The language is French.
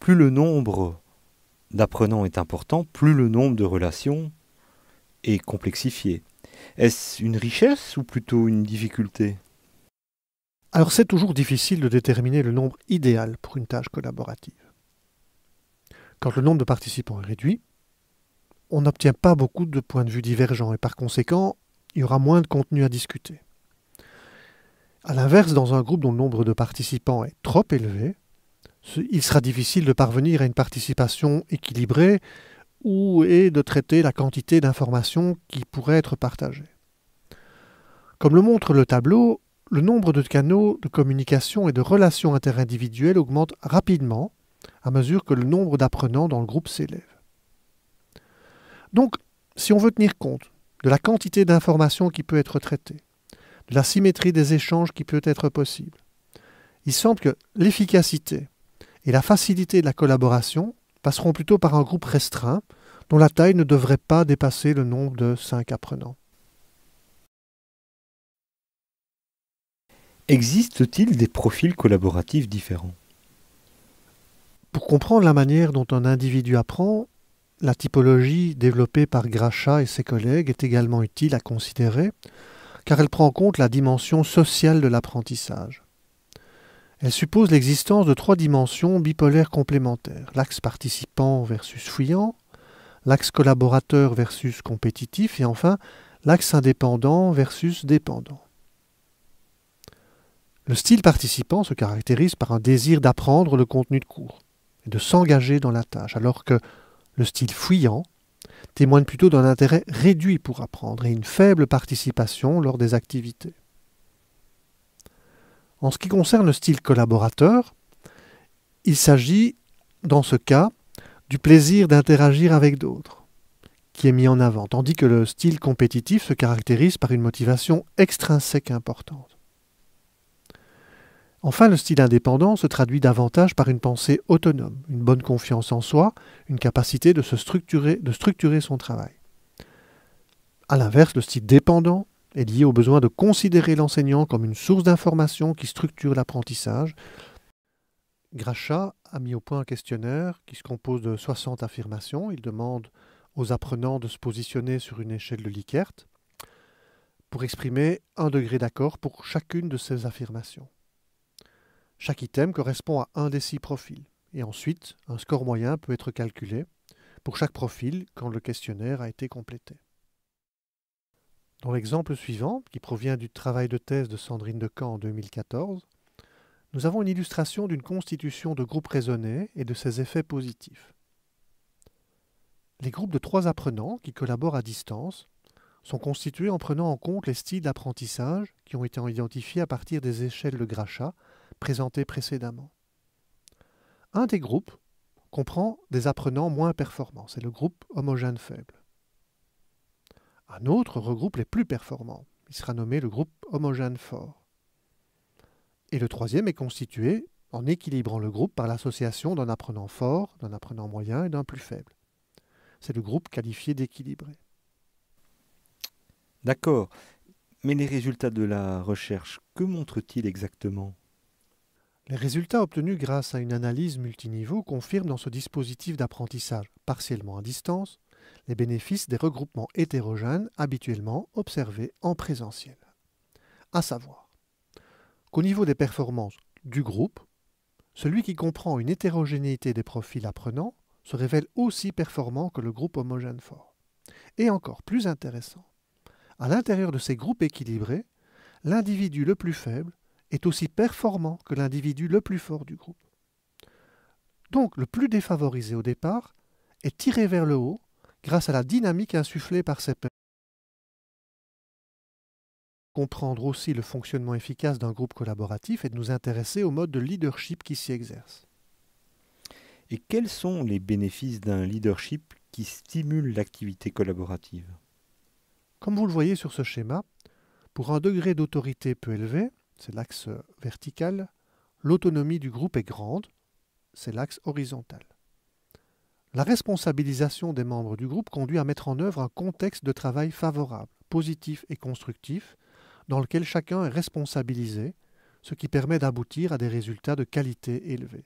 plus le nombre d'apprenants est important, plus le nombre de relations est complexifié. Est-ce une richesse ou plutôt une difficulté? Alors c'est toujours difficile de déterminer le nombre idéal pour une tâche collaborative. Quand le nombre de participants est réduit, on n'obtient pas beaucoup de points de vue divergents et par conséquent, il y aura moins de contenu à discuter. A l'inverse, dans un groupe dont le nombre de participants est trop élevé, il sera difficile de parvenir à une participation équilibrée et de traiter la quantité d'informations qui pourraient être partagées. Comme le montre le tableau, le nombre de canaux de communication et de relations interindividuelles augmente rapidement à mesure que le nombre d'apprenants dans le groupe s'élève. Donc, si on veut tenir compte de la quantité d'informations qui peut être traitée, de la symétrie des échanges qui peut être possible, il semble que l'efficacité et la facilité de la collaboration passeront plutôt par un groupe restreint dont la taille ne devrait pas dépasser le nombre de 5 apprenants. Existe-t-il des profils collaboratifs différents? Pour comprendre la manière dont un individu apprend, la typologie développée par Gracha et ses collègues est également utile à considérer, car elle prend en compte la dimension sociale de l'apprentissage. Elle suppose l'existence de 3 dimensions bipolaires complémentaires, l'axe participant versus fuyant, l'axe collaborateur versus compétitif et enfin l'axe indépendant versus dépendant. Le style participant se caractérise par un désir d'apprendre le contenu de cours et de s'engager dans la tâche, alors que le style fuyant témoigne plutôt d'un intérêt réduit pour apprendre et une faible participation lors des activités. En ce qui concerne le style collaborateur, il s'agit, dans ce cas, du plaisir d'interagir avec d'autres, qui est mis en avant, tandis que le style compétitif se caractérise par une motivation extrinsèque importante. Enfin, le style indépendant se traduit davantage par une pensée autonome, une bonne confiance en soi, une capacité de structurer son travail. A l'inverse, le style dépendant est lié au besoin de considérer l'enseignant comme une source d'information qui structure l'apprentissage. Gracha a mis au point un questionnaire qui se compose de 60 affirmations. Il demande aux apprenants de se positionner sur une échelle de Likert pour exprimer un degré d'accord pour chacune de ces affirmations. Chaque item correspond à un des 6 profils. Et ensuite, un score moyen peut être calculé pour chaque profil quand le questionnaire a été complété. Dans l'exemple suivant, qui provient du travail de thèse de Sandrine Decamps en 2014, nous avons une illustration d'une constitution de groupes raisonnés et de ses effets positifs. Les groupes de 3 apprenants qui collaborent à distance sont constitués en prenant en compte les styles d'apprentissage qui ont été identifiés à partir des échelles de Gracha présentées précédemment. Un des groupes comprend des apprenants moins performants, c'est le groupe homogène faible. Un autre regroupe les plus performants, il sera nommé le groupe homogène fort. Et le troisième est constitué en équilibrant le groupe par l'association d'un apprenant fort, d'un apprenant moyen et d'un plus faible. C'est le groupe qualifié d'équilibré. D'accord, mais les résultats de la recherche, que montrent-ils exactement? Les résultats obtenus grâce à une analyse multiniveau confirment dans ce dispositif d'apprentissage partiellement à distance les bénéfices des regroupements hétérogènes habituellement observés en présentiel. À savoir qu'au niveau des performances du groupe, celui qui comprend une hétérogénéité des profils apprenants se révèle aussi performant que le groupe homogène fort. Et encore plus intéressant, à l'intérieur de ces groupes équilibrés, l'individu le plus faible est aussi performant que l'individu le plus fort du groupe. Donc le plus défavorisé au départ est tiré vers le haut grâce à la dynamique insufflée par ses pairs. Comprendre aussi le fonctionnement efficace d'un groupe collaboratif et de nous intéresser au mode de leadership qui s'y exerce. Et quels sont les bénéfices d'un leadership qui stimule l'activité collaborative? Comme vous le voyez sur ce schéma, pour un degré d'autorité peu élevé, c'est l'axe vertical, l'autonomie du groupe est grande, c'est l'axe horizontal. La responsabilisation des membres du groupe conduit à mettre en œuvre un contexte de travail favorable, positif et constructif, dans lequel chacun est responsabilisé, ce qui permet d'aboutir à des résultats de qualité élevés.